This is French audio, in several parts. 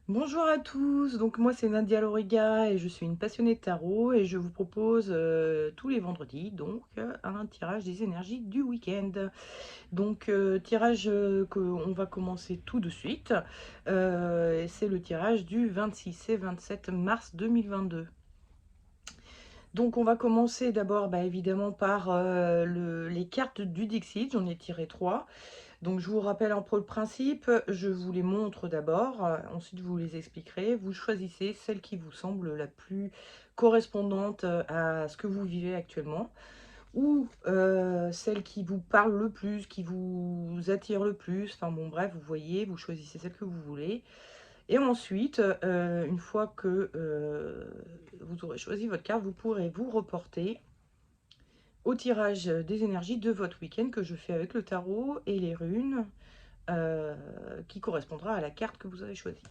Bonjour à tous, donc moi c'est Nadia Loriga et je suis une passionnée de tarot et je vous propose tous les vendredis un tirage des énergies du week-end. Donc tirage qu'on va commencer tout de suite, et c'est le tirage du 26 et 27 mars 2022. Donc on va commencer d'abord évidemment par les cartes du Dixit, j'en ai tiré 3. Donc je vous rappelle un peu le principe, je vous les montre d'abord, ensuite je vous les expliquerai. Vous choisissez celle qui vous semble la plus correspondante à ce que vous vivez actuellement, ou celle qui vous parle le plus, qui vous attire le plus. Enfin bon bref, vous voyez, vous choisissez celle que vous voulez. Et ensuite, une fois que vous aurez choisi votre carte, vous pourrez vous reporter au tirage des énergies de votre week-end que je fais avec le tarot et les runes, qui correspondra à la carte que vous avez choisie.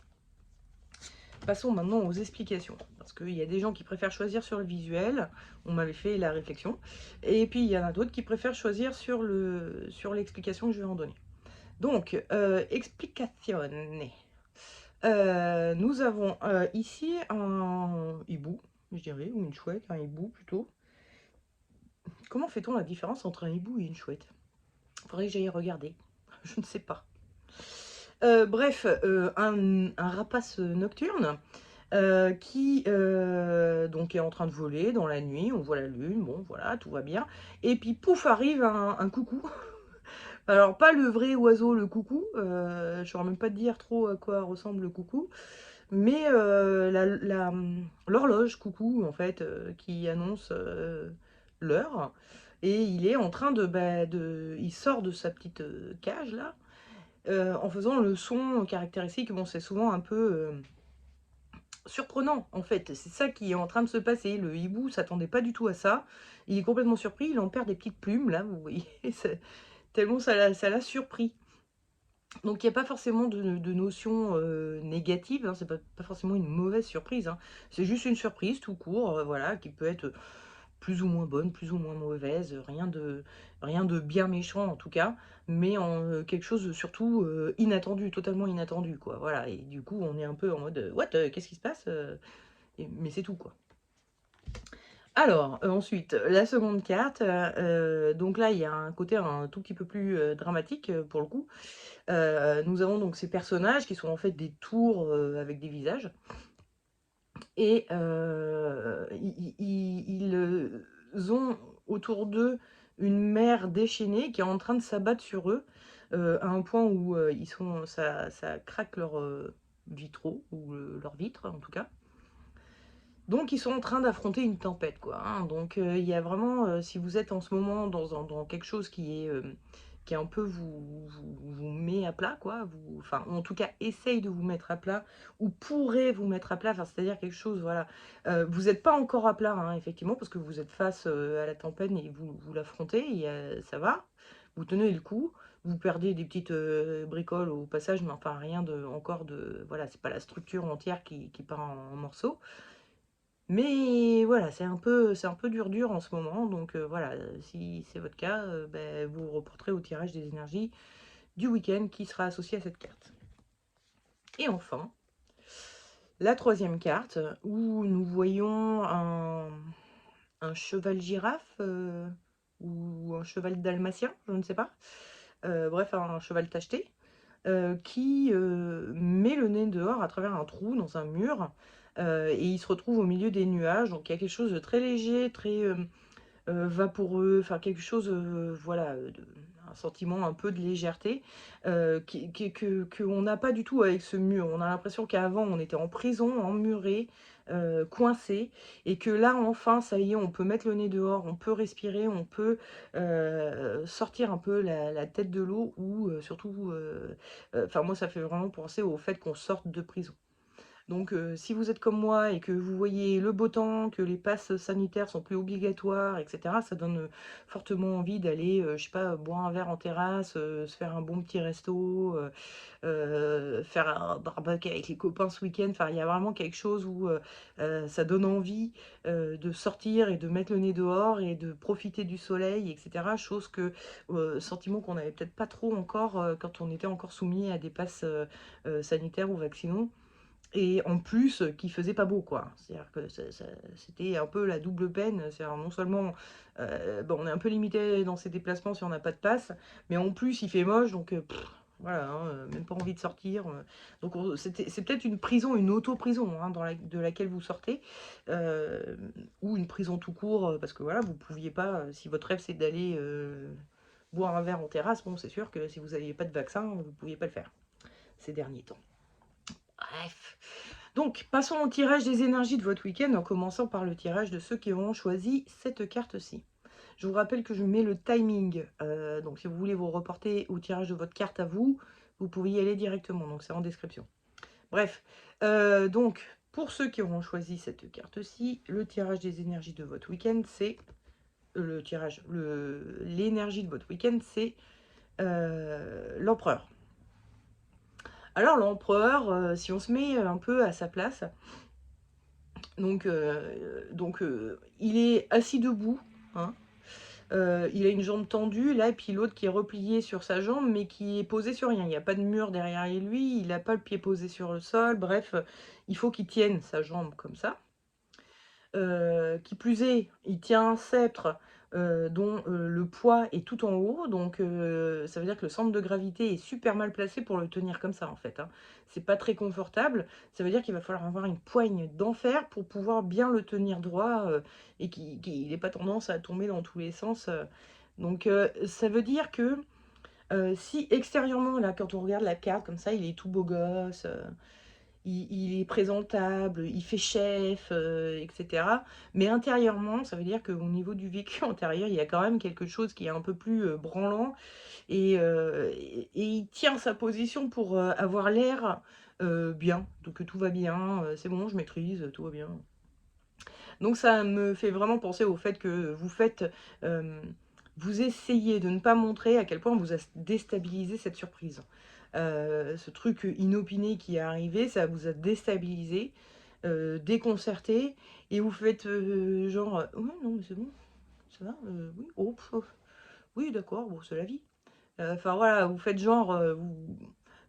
Passons maintenant aux explications, parce qu'il y a des gens qui préfèrent choisir sur le visuel, on m'avait fait la réflexion, et puis il y en a d'autres qui préfèrent choisir sur l'explication que je vais en donner. Donc, explicazione. Nous avons ici un hibou, je dirais, ou une chouette, un hibou plutôt. Comment fait-on la différence entre un hibou et une chouette? Faudrait que j'aille regarder, je ne sais pas. Bref, un rapace nocturne qui donc est en train de voler dans la nuit, on voit la lune, bon voilà, tout va bien. Et puis pouf, arrive un coucou. Alors pas le vrai oiseau, le coucou, je ne saurais même pas te dire trop à quoi ressemble le coucou, mais l'horloge coucou en fait, qui annonce l'heure. Et il est en train il sort de sa petite cage là, en faisant le son caractéristique. Bon, c'est souvent un peu surprenant, en fait. C'est ça qui est en train de se passer. Le hibou s'attendait pas du tout à ça. Il est complètement surpris. Il en perd des petites plumes, là, vous voyez. Tellement ça l'a surpris. Donc, il n'y a pas forcément de notion négative. Hein. C'est pas forcément une mauvaise surprise. Hein. C'est juste une surprise, tout court, voilà, qui peut être plus ou moins bonne, plus ou moins mauvaise, rien de bien méchant en tout cas, mais quelque chose de surtout inattendu, totalement inattendu, quoi. Voilà, et du coup, on est un peu en mode what, qu'est-ce qui se passe mais c'est tout, quoi. Alors, ensuite, la seconde carte, donc là, il y a un côté un tout petit peu plus dramatique pour le coup. Nous avons donc ces personnages qui sont en fait des tours avec des visages. Et ils ont autour d'eux une mer déchaînée qui est en train de s'abattre sur eux, à un point où ça craque leurs vitraux, ou leurs vitres en tout cas. Donc ils sont en train d'affronter une tempête, quoi. Hein. Donc il y a vraiment, si vous êtes en ce moment dans quelque chose qui est un peu vous met à plat, quoi. Enfin, en tout cas, essaye de vous mettre à plat, ou pourrait vous mettre à plat. Enfin, c'est-à-dire quelque chose, voilà. Vous n'êtes pas encore à plat, hein, effectivement, parce que vous êtes face à la tempête et vous l'affrontez. Ça va. Vous tenez le coup. Vous perdez des petites bricoles au passage, mais enfin rien de encore de, voilà, c'est pas la structure entière qui part en morceaux. Mais voilà, c'est un peu dur en ce moment, donc voilà, si c'est votre cas, vous reporterez au tirage des énergies du week-end qui sera associé à cette carte. Et enfin, la troisième carte, où nous voyons un cheval girafe, ou un cheval dalmatien, je ne sais pas. Bref, un cheval tacheté, qui met le nez dehors à travers un trou dans un mur, et il se retrouve au milieu des nuages. Donc il y a quelque chose de très léger, très vaporeux, enfin quelque chose, voilà, un sentiment un peu de légèreté qu'on n'a pas du tout avec ce mur. On a l'impression qu'avant on était en prison, emmuré, coincé, et que là enfin ça y est, on peut mettre le nez dehors, on peut respirer, on peut sortir un peu la tête de l'eau, ou surtout, enfin moi ça fait vraiment penser au fait qu'on sorte de prison. Donc, si vous êtes comme moi et que vous voyez le beau temps, que les passes sanitaires sont plus obligatoires, etc., ça donne fortement envie d'aller, je sais pas, boire un verre en terrasse, se faire un bon petit resto, faire un barbecue avec les copains ce week-end. Enfin, il y a vraiment quelque chose où ça donne envie de sortir et de mettre le nez dehors et de profiter du soleil, etc. Chose que, sentiment qu'on n'avait peut-être pas trop encore quand on était encore soumis à des passes sanitaires ou vaccinaux. Et en plus, qu'il faisait pas beau, quoi. C'est-à-dire que c'était un peu la double peine. C'est-à-dire non seulement, bon, on est un peu limité dans ses déplacements si on n'a pas de passe, mais en plus il fait moche, donc voilà, hein, même pas envie de sortir. Donc c'est peut-être une prison, une auto-prison, hein, de laquelle vous sortez, euh, ou une prison tout court, parce que voilà, vous pouviez pas, si votre rêve c'est d'aller boire un verre en terrasse, bon, c'est sûr que si vous n'aviez pas de vaccin, vous ne pouviez pas le faire ces derniers temps. Bref. Donc, passons au tirage des énergies de votre week-end en commençant par le tirage de ceux qui auront choisi cette carte-ci. Je vous rappelle que je mets le timing. Donc, si vous voulez vous reporter au tirage de votre carte à vous, vous pouvez y aller directement. Donc, c'est en description. Bref. Donc, pour ceux qui auront choisi cette carte-ci, le tirage des énergies de votre week-end, c'est... l'énergie de votre week-end, c'est l'empereur. Alors l'empereur, si on se met un peu à sa place, donc, il est assis debout, hein, il a une jambe tendue, là, et puis l'autre qui est replié sur sa jambe, mais qui est posé sur rien. Il n'y a pas de mur derrière lui, il n'a pas le pied posé sur le sol, bref, il faut qu'il tienne sa jambe comme ça. Qui plus est, il tient un sceptre dont le poids est tout en haut, donc ça veut dire que le centre de gravité est super mal placé pour le tenir comme ça en fait, hein. C'est pas très confortable, ça veut dire qu'il va falloir avoir une poigne d'enfer pour pouvoir bien le tenir droit et qu'il n'ait pas tendance à tomber dans tous les sens. Donc ça veut dire que si extérieurement, là, quand on regarde la carte comme ça, il est tout beau gosse, il est présentable, il fait chef, etc. Mais intérieurement, ça veut dire qu'au niveau du vécu intérieur, il y a quand même quelque chose qui est un peu plus branlant. Et il tient sa position pour avoir l'air bien, donc que tout va bien, c'est bon, je maîtrise, tout va bien. Donc ça me fait vraiment penser au fait que euh, vous essayez de ne pas montrer à quel point vous a déstabilisé cette surprise. Ce truc inopiné qui est arrivé, ça vous a déstabilisé, déconcerté, et vous faites genre, ouais, non, mais c'est bon, ça va, oui, oh, oui, d'accord, bon, c'est la vie. Enfin voilà, vous faites genre,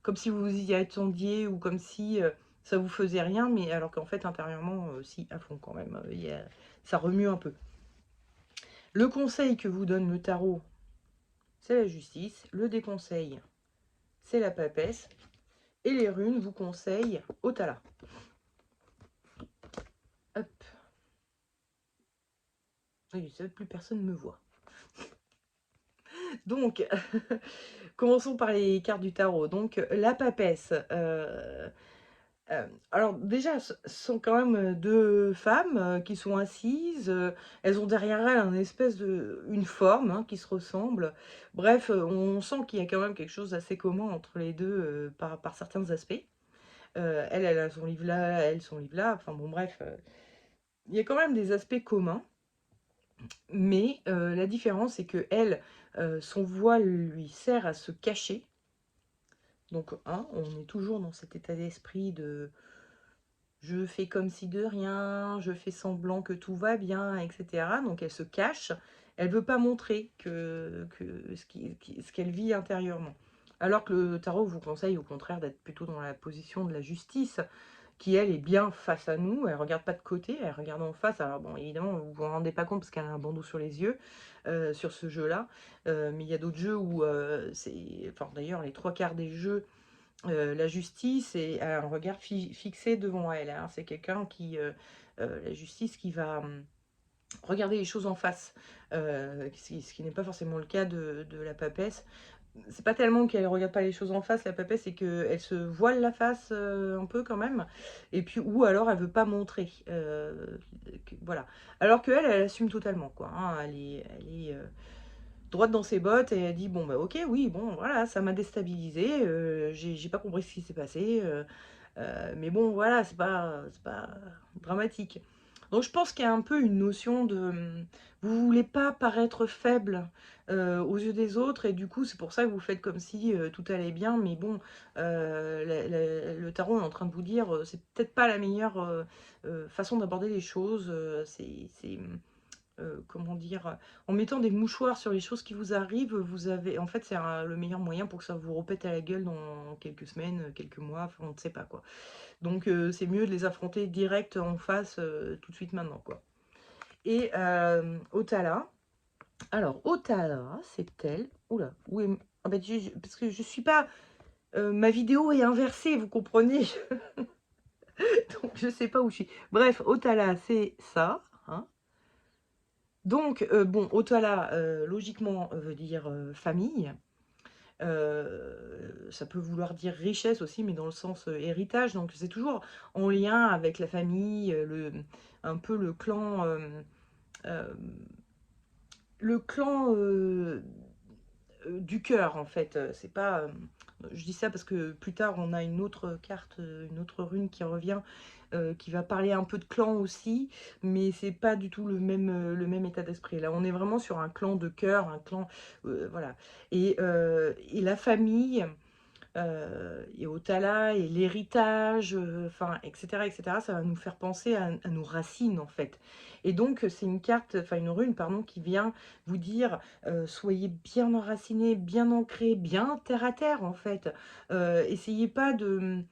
comme si vous y attendiez, ou comme si ça vous faisait rien, mais alors qu'en fait, intérieurement, si, à fond quand même, ça remue un peu. Le conseil que vous donne le tarot, c'est la justice. Le déconseil, c'est la papesse. Et les runes vous conseillent Otala. Hop. Oui, plus personne ne me voit. Donc, commençons par les cartes du tarot. Donc, la papesse. Alors déjà, ce sont quand même deux femmes qui sont assises. Elles ont derrière elles une forme, hein, qui se ressemble. Bref, on sent qu'il y a quand même quelque chose d'assez commun entre les deux par certains aspects. Elle a son livre là, elle son livre là. Enfin bon, bref, il y a quand même des aspects communs. Mais la différence, c'est que elle, son voile lui sert à se cacher. Donc, hein, on est toujours dans cet état d'esprit de je fais comme si de rien, je fais semblant que tout va bien, etc. Donc elle se cache, elle ne veut pas montrer ce qu'elle vit intérieurement. Alors que le tarot vous conseille au contraire d'être plutôt dans la position de la justice, qui elle est bien face à nous, elle ne regarde pas de côté, elle regarde en face. Alors bon, évidemment, vous vous rendez pas compte parce qu'elle a un bandeau sur les yeux sur ce jeu-là. Mais il y a d'autres jeux où c'est... Enfin d'ailleurs, les trois quarts des jeux, la justice a un regard fixé devant elle, hein. C'est quelqu'un qui, la justice, qui va regarder les choses en face, ce qui n'est pas forcément le cas de la papesse. C'est pas tellement qu'elle regarde pas les choses en face, la papesse, c'est qu'elle se voile la face un peu quand même, et puis ou alors elle veut pas montrer, voilà. Alors qu'elle, elle assume totalement, quoi, hein. Elle est droite dans ses bottes, et elle dit bon bah ok, oui, bon voilà, ça m'a déstabilisé, j'ai pas compris ce qui s'est passé, mais bon voilà, c'est pas dramatique. Donc je pense qu'il y a un peu une notion de vous voulez pas paraître faible aux yeux des autres, et du coup c'est pour ça que vous faites comme si tout allait bien, mais bon, le tarot est en train de vous dire c'est peut-être pas la meilleure façon d'aborder les choses, comment dire? En mettant des mouchoirs sur les choses qui vous arrivent, vous avez en fait, c'est le meilleur moyen pour que ça vous repète à la gueule dans quelques semaines, quelques mois, enfin, on ne sait pas, quoi. Donc c'est mieux de les affronter direct en face, tout de suite maintenant, quoi. Et Otala, alors Otala, c'est elle, ouh là, où est ah bah, parce que je suis pas, ma vidéo est inversée, vous comprenez? Donc je sais pas où je suis. Bref, Otala, c'est ça, hein. Donc bon, Otala, logiquement, veut dire, famille. Ça peut vouloir dire richesse aussi, mais dans le sens, héritage, donc c'est toujours en lien avec la famille, un peu le clan, du cœur, en fait, c'est pas, je dis ça parce que plus tard on a une autre carte, une autre rune qui revient, qui va parler un peu de clan aussi, mais c'est pas du tout le même état d'esprit. Là, on est vraiment sur un clan de cœur, un clan, voilà. Et la famille, et au Tala et l'héritage, enfin, etc., etc., ça va nous faire penser à nos racines, en fait. Et donc, c'est une carte, enfin une rune, pardon, qui vient vous dire, soyez bien enracinés, bien ancrés, bien terre à terre, en fait. Essayez pas de,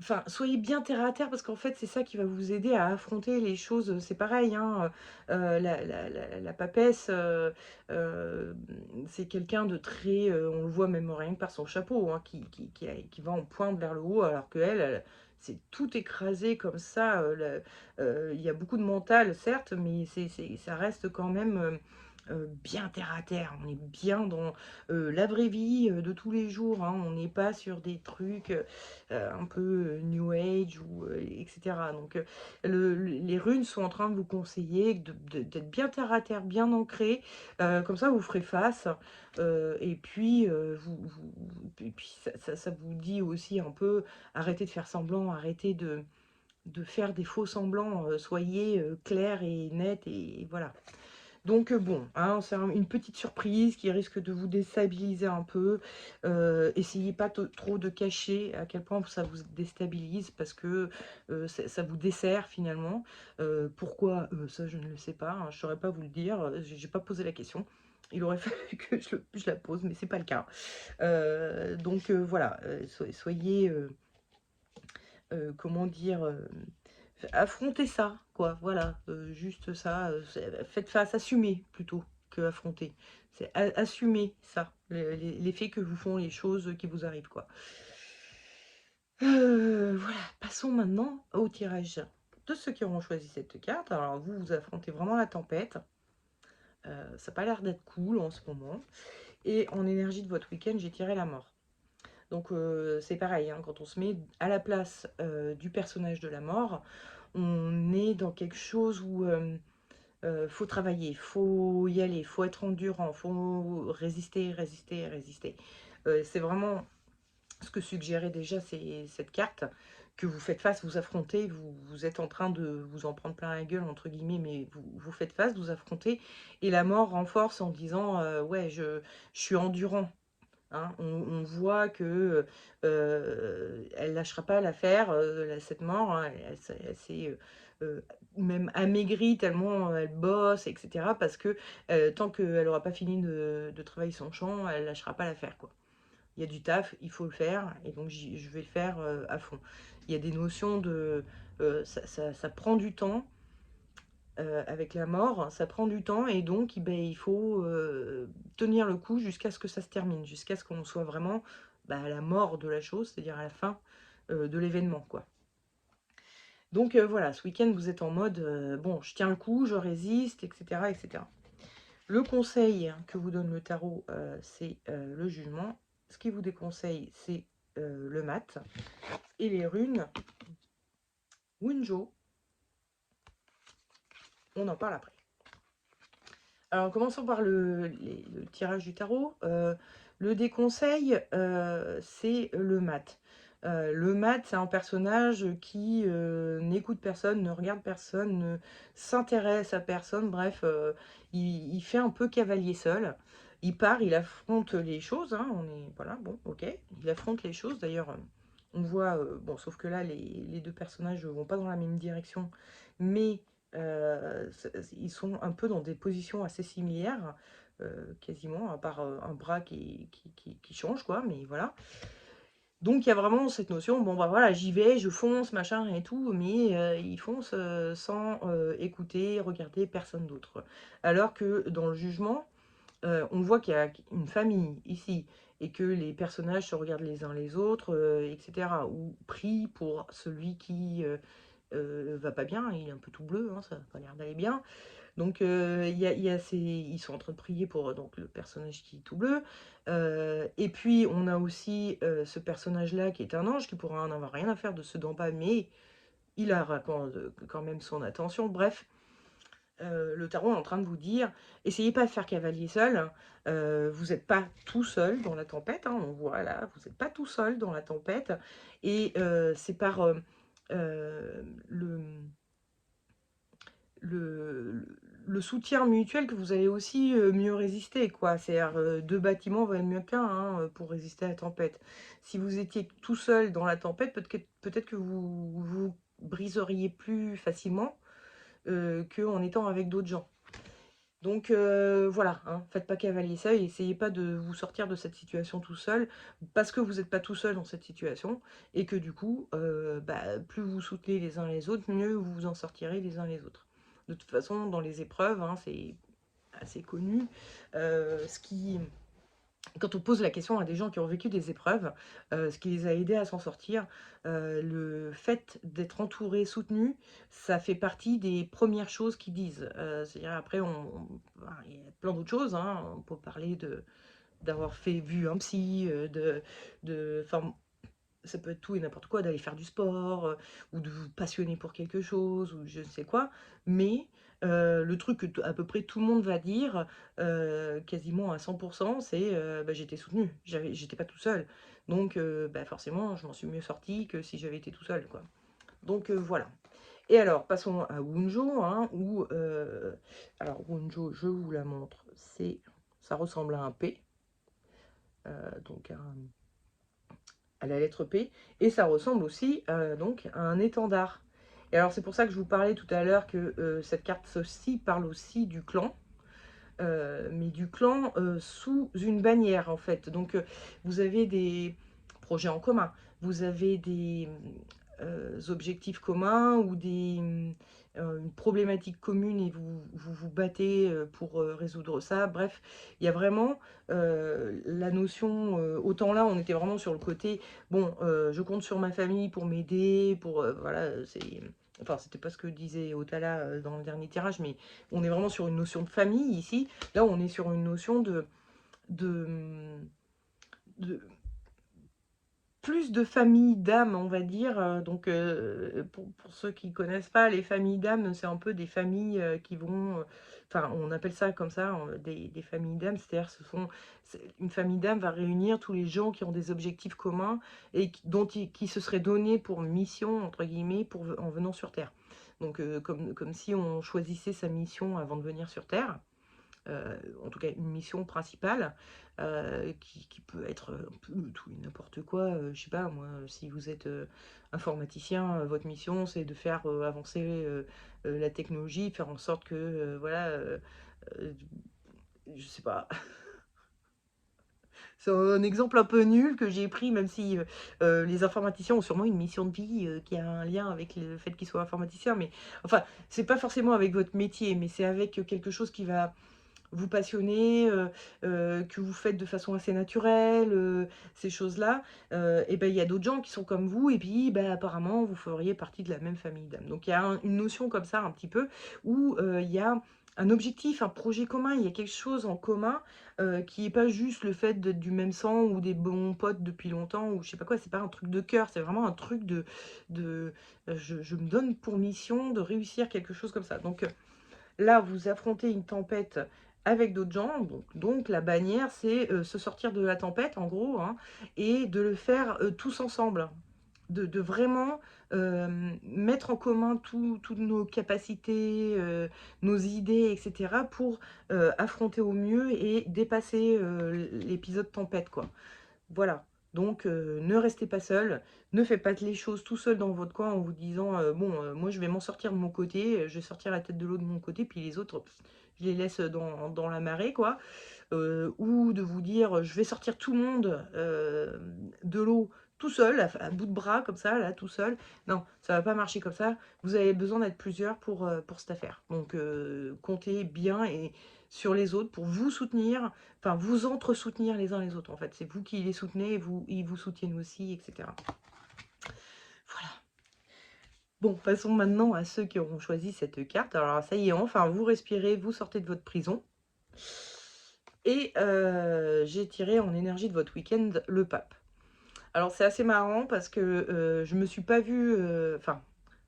enfin, soyez bien terre à terre parce qu'en fait, c'est ça qui va vous aider à affronter les choses. C'est pareil, hein, la papesse, c'est quelqu'un de très, on le voit même rien que par son chapeau, hein, qui va en pointe vers le haut, alors qu'elle, c'est tout écrasé comme ça. Il y a beaucoup de mental, certes, mais ça reste quand même bien terre à terre. On est bien dans la vraie vie de tous les jours, hein. On n'est pas sur des trucs un peu New Age, ou, etc. Donc les runes sont en train de vous conseiller d'être bien terre à terre, bien ancré. Comme ça, vous ferez face. Et puis, et puis ça vous dit aussi un peu, arrêtez de faire semblant, arrêtez de faire des faux semblants, soyez clair et net, et voilà. Donc bon, hein, c'est une petite surprise qui risque de vous déstabiliser un peu. Essayez pas trop de cacher à quel point ça vous déstabilise, parce que ça vous dessert finalement. Pourquoi? Ça, je ne le sais pas, hein, je ne saurais pas vous le dire. J'ai pas posé la question. Il aurait fallu que je la pose, mais c'est pas le cas. Donc voilà, soyez, comment dire, affrontez ça, quoi, voilà, juste ça, faites face, assumez plutôt que affronter. C'est assumer ça, l'effet que vous font les choses qui vous arrivent, quoi. Voilà, passons maintenant au tirage de ceux qui auront choisi cette carte. Alors vous, vous affrontez vraiment la tempête. Ça n'a pas l'air d'être cool en ce moment. Et en énergie de votre week-end, j'ai tiré la mort. Donc c'est pareil, hein, quand on se met à la place du personnage de la mort, on est dans quelque chose où faut travailler, faut y aller, faut être endurant, faut résister, résister, résister. C'est vraiment ce que suggérait déjà cette carte, que vous faites face, vous affrontez, vous êtes en train de vous en prendre plein la gueule, entre guillemets, mais vous faites face, vous affrontez, et la mort renforce en disant ouais, je suis endurant. Hein. On voit que elle lâchera pas l'affaire, cette mort, hein. Elle s'est même amaigrie tellement elle bosse, etc. Parce que tant qu'elle n'aura pas fini de travailler son champ, elle lâchera pas l'affaire, quoi. Il y a du taf, il faut le faire, et donc je vais le faire à fond. Il y a des notions de... ça prend du temps, avec la mort, ça prend du temps, et donc ben, il faut tenir le coup jusqu'à ce que ça se termine, jusqu'à ce qu'on soit vraiment à la mort de la chose, c'est-à-dire à la fin de l'événement, quoi. Donc voilà, ce week-end, vous êtes en mode, bon, je tiens le coup, je résiste, etc., etc. Le conseil que vous donne le tarot, c'est le jugement. Ce qui vous déconseille, c'est le mat. Et les runes, Wunjo, on en parle après. Alors, commençons par le tirage du tarot. Le déconseil, c'est le mat. Le mat, c'est un personnage qui n'écoute personne, ne regarde personne, ne s'intéresse à personne. Bref, il fait un peu cavalier seul. Il part, il affronte les choses, hein, on est, voilà, bon, ok. Il affronte les choses. D'ailleurs, on voit, bon, sauf que là, les deux personnages ne vont pas dans la même direction, mais Ils sont un peu dans des positions assez similaires, quasiment, à part un bras qui change, quoi, mais voilà. Donc il y a vraiment cette notion, bon bah voilà, j'y vais, je fonce, machin et tout, mais ils foncent sans écouter, regarder personne d'autre. Alors que dans le jugement, on voit qu'il y a une famille ici et que les personnages se regardent les uns les autres, etc. Ou prient pour celui qui va pas bien, il est un peu tout bleu, hein, ça n'a pas l'air d'aller bien. Donc ils sont en train de prier pour donc, le personnage qui est tout bleu. Et puis on a aussi ce personnage-là qui est un ange, qui pourra en avoir rien à faire de ceux d'en bas, mais il a quand même son attention. Bref, le tarot est en train de vous dire, essayez pas de faire cavalier seul, vous n'êtes pas tout seul dans la tempête, hein, on voit là, vous n'êtes pas tout seul dans la tempête, et c'est par le le le soutien mutuel que vous allez aussi, mieux résister, quoi. C'est-à-dire, 2 bâtiments valent mieux qu'un, hein, pour résister à la tempête. Si vous étiez tout seul dans la tempête, peut-être que vous briseriez plus facilement, qu'en étant avec d'autres gens. Donc voilà, hein, faites pas cavalier seul, essayez pas de vous sortir de cette situation tout seul, parce que vous n'êtes pas tout seul dans cette situation, et que du coup, bah, plus vous soutenez les uns les autres, mieux vous vous en sortirez les uns les autres. De toute façon, dans les épreuves, hein, c'est assez connu, ce qui quand on pose la question à des gens qui ont vécu des épreuves, ce qui les a aidés à s'en sortir, le fait d'être entouré, soutenu, ça fait partie des premières choses qu'ils disent. C'est-à-dire après enfin, il y a plein d'autres choses, hein. On peut parler d'avoir vu un psy, enfin, ça peut être tout et n'importe quoi, d'aller faire du sport, ou de vous passionner pour quelque chose, ou je ne sais quoi. Mais le truc que à peu près tout le monde va dire, quasiment à 100 %, c'est bah, j'étais soutenu, j'étais pas tout seul. Donc bah, forcément, je m'en suis mieux sorti que si j'avais été tout seul, quoi. Donc voilà. Et alors, passons à Wunjo, hein, où alors Wunjo, je vous la montre, ça ressemble à un P, donc à la lettre P, et ça ressemble aussi donc à un étendard. Et alors c'est pour ça que je vous parlais tout à l'heure que cette carte-ci parle aussi du clan, mais du clan sous une bannière en fait. Donc vous avez des projets en commun, vous avez des objectifs communs ou une problématique commune et vous battez pour résoudre ça. Bref, il y a vraiment la notion, autant là on était vraiment sur le côté, bon, je compte sur ma famille pour m'aider, pour, voilà, c'est... Enfin, c'était pas ce que disait Otala dans le dernier tirage, mais on est vraiment sur une notion de famille ici. Là, on est sur une notion de, de plus de famille d'âmes, on va dire. Donc, pour ceux qui ne connaissent pas, les familles d'âmes, c'est un peu des familles qui vont... Enfin, on appelle ça comme ça, des familles d'âmes. C'est-à-dire, une famille d'âmes va réunir tous les gens qui ont des objectifs communs et qui se seraient donnés pour mission, entre guillemets, en venant sur Terre. Donc, comme si on choisissait sa mission avant de venir sur Terre. En tout cas une mission principale, qui peut être un peu tout et n'importe quoi. Je sais pas moi, si vous êtes informaticien, votre mission c'est de faire avancer la technologie, faire en sorte que voilà, je sais pas. C'est un exemple un peu nul que j'ai pris, même si les informaticiens ont sûrement une mission de vie qui a un lien avec le fait qu'ils soient informaticiens, mais enfin, c'est pas forcément avec votre métier, mais c'est avec quelque chose qui va vous passionner, que vous faites de façon assez naturelle, ces choses-là, et ben, il y a d'autres gens qui sont comme vous et puis, bah, apparemment, vous feriez partie de la même famille d'âmes. Donc il y a une notion comme ça un petit peu où, il y a un objectif, un projet commun, il y a quelque chose en commun, qui n'est pas juste le fait d'être du même sang ou des bons potes depuis longtemps ou je sais pas quoi, c'est pas un truc de cœur, c'est vraiment un truc de je me donne pour mission de réussir quelque chose comme ça. Donc, là, vous affrontez une tempête avec d'autres gens, donc la bannière, c'est se sortir de la tempête, en gros, hein, et de le faire tous ensemble. De vraiment mettre en commun toutes nos capacités, nos idées, etc., pour affronter au mieux et dépasser l'épisode tempête, quoi. Voilà. Donc, ne restez pas seul, ne faites pas les choses tout seul dans votre coin en vous disant bon, moi je vais m'en sortir de mon côté, je vais sortir la tête de l'eau de mon côté, puis les autres, pff, je les laisse dans la marée, quoi. Ou de vous dire je vais sortir tout le monde de l'eau tout seul, à bout de bras, comme ça, là, tout seul. Non, ça va pas marcher comme ça. Vous avez besoin d'être plusieurs pour cette affaire. Donc, comptez bien et sur les autres pour vous soutenir, enfin, vous entre-soutenir les uns les autres, en fait. C'est vous qui les soutenez, et ils vous soutiennent aussi, etc. Voilà. Bon, passons maintenant à ceux qui auront choisi cette carte. Alors, ça y est, enfin, vous respirez, vous sortez de votre prison. Et j'ai tiré en énergie de votre week-end le pape. Alors, c'est assez marrant parce que je me suis pas vue... Enfin,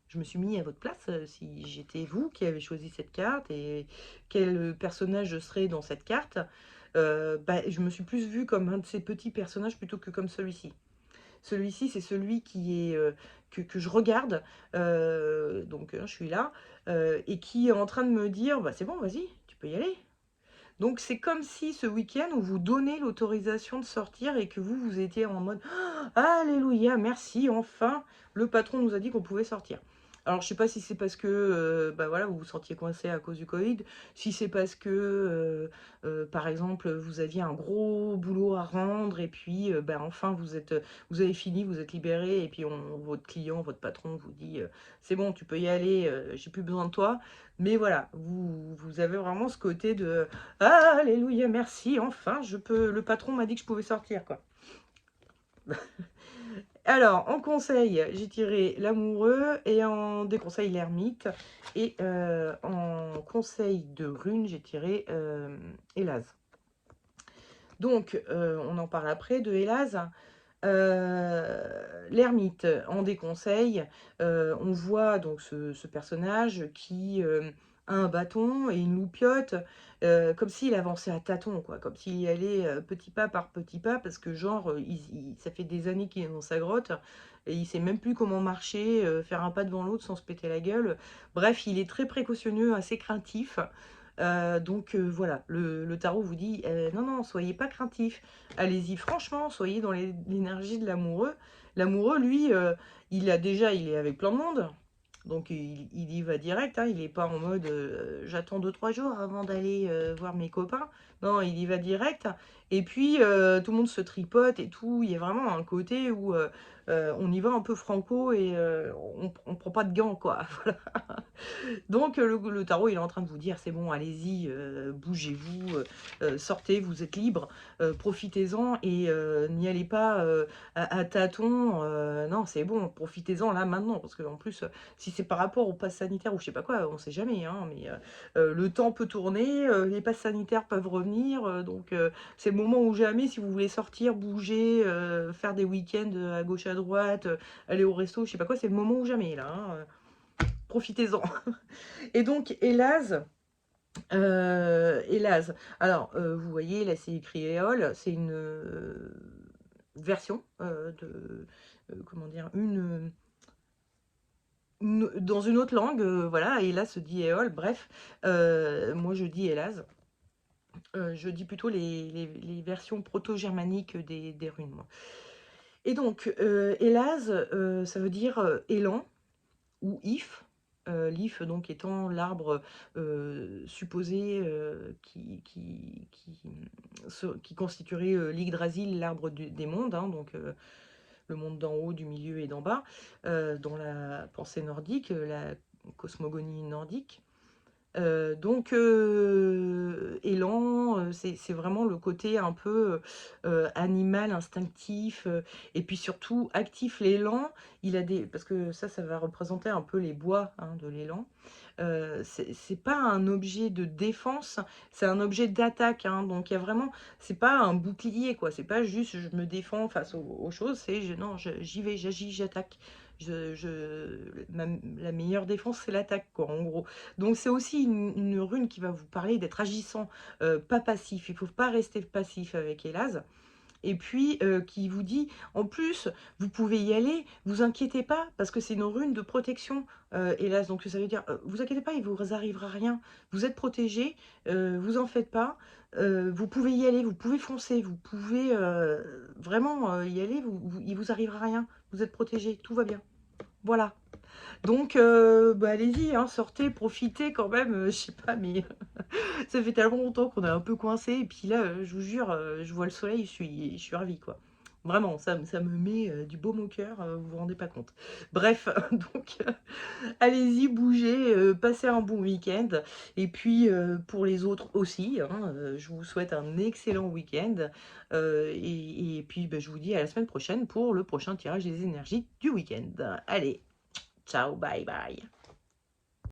je me suis mis à votre place si j'étais vous qui avez choisi cette carte et quel personnage je serais dans cette carte. Bah, je me suis plus vue comme un de ces petits personnages plutôt que comme celui-ci. Celui-ci, c'est celui qui est, que je regarde, donc je suis là, et qui est en train de me dire bah, c'est bon, vas-y, tu peux y aller. Donc c'est comme si ce week-end, on vous donnait l'autorisation de sortir et que vous, vous étiez en mode alléluia, merci, enfin, le patron nous a dit qu'on pouvait sortir. Alors je sais pas si c'est parce que bah voilà, vous vous sentiez coincé à cause du Covid, si c'est parce que par exemple vous aviez un gros boulot à rendre et puis bah, enfin vous avez fini, vous êtes libéré et puis votre client, votre patron vous dit c'est bon, tu peux y aller, j'ai plus besoin de toi. Mais voilà, vous avez vraiment ce côté de alléluia, merci, enfin, je peux. Le patron m'a dit que je pouvais sortir, quoi. Alors, en conseil, j'ai tiré l'amoureux et en déconseil l'ermite. Et en conseil de rune, j'ai tiré Hélas. Donc, on en parle après de Hélas. L'ermite, en déconseil, on voit donc ce personnage qui a un bâton et une loupiote, comme s'il avançait à tâtons, quoi, comme s'il y allait petit pas par petit pas, parce que genre, ça fait des années qu'il est dans sa grotte, et il sait même plus comment marcher, faire un pas devant l'autre sans se péter la gueule. Bref, il est très précautionneux, assez craintif. Donc voilà, le tarot vous dit non, non, soyez pas craintifs. Allez-y, franchement, soyez dans l'énergie de l'amoureux. L'amoureux, lui, il est avec plein de monde. Donc il y va direct, hein, il n'est pas en mode j'attends 2 3 jours avant d'aller voir mes copains. Non, il y va direct. Et puis tout le monde se tripote et tout. Il y a vraiment un côté où on y va un peu franco et on prend pas de gants, quoi. Voilà. Donc le tarot, il est en train de vous dire, c'est bon, allez-y, bougez-vous, sortez, vous êtes libre, profitez-en et n'y allez pas à tâtons. Non, c'est bon, profitez-en là maintenant, parce qu'en plus, si c'est par rapport au pass sanitaire ou je sais pas quoi, on sait jamais, hein, mais le temps peut tourner, les passes sanitaires peuvent revenir, donc c'est le moment ou jamais si vous voulez sortir, bouger, faire des week-ends à gauche à droite, aller au resto, je sais pas quoi, c'est le moment ou jamais là, hein, profitez-en. Et donc, Hélas. Alors, vous voyez, là, c'est écrit Éole. C'est une version de... comment dire dans une autre langue, voilà. Hélas se dit Éole. Bref, moi, je dis Hélas. Je dis plutôt les versions proto-germaniques des runes, moi. Et donc, Hélas, ça veut dire élan ou if. L'if donc étant l'arbre supposé qui constituerait l'Yggdrasil, l'arbre des mondes, hein, donc le monde d'en haut, du milieu et d'en bas, dans la pensée nordique, la cosmogonie nordique. Donc, élan, c'est vraiment le côté un peu animal, instinctif, et puis surtout actif. L'élan, il a des... Parce que ça va représenter un peu les bois, hein, de l'élan. C'est pas un objet de défense, c'est un objet d'attaque, hein. Donc il y a vraiment... C'est pas un bouclier, quoi. C'est pas juste je me défends face aux choses, c'est non, j'y vais, j'agis, j'attaque. La meilleure défense, c'est l'attaque, quoi, en gros. Donc c'est aussi une rune qui va vous parler d'être agissant, pas passif. Il ne faut pas rester passif avec Hélas. et puis qui vous dit, en plus, vous pouvez y aller, vous inquiétez pas, parce que c'est une rune de protection, hélas, donc ça veut dire, vous inquiétez pas, il vous arrivera rien, vous êtes protégés, vous en faites pas, vous pouvez y aller, vous pouvez foncer, vous pouvez vraiment y aller, il vous arrivera rien, vous êtes protégés, tout va bien. Voilà. Donc, bah, allez-y, hein, sortez, profitez quand même, je sais pas, mais ça fait tellement longtemps qu'on est un peu coincé. Et puis là, je vous jure, je vois le soleil, je suis ravie, quoi. Vraiment, ça me met du baume au cœur, vous vous rendez pas compte. Bref, donc, allez-y, bougez, passez un bon week-end. Et puis, pour les autres aussi, hein, je vous souhaite un excellent week-end. Et puis, bah, je vous dis à la semaine prochaine pour le prochain tirage des énergies du week-end. Allez, ciao, bye bye.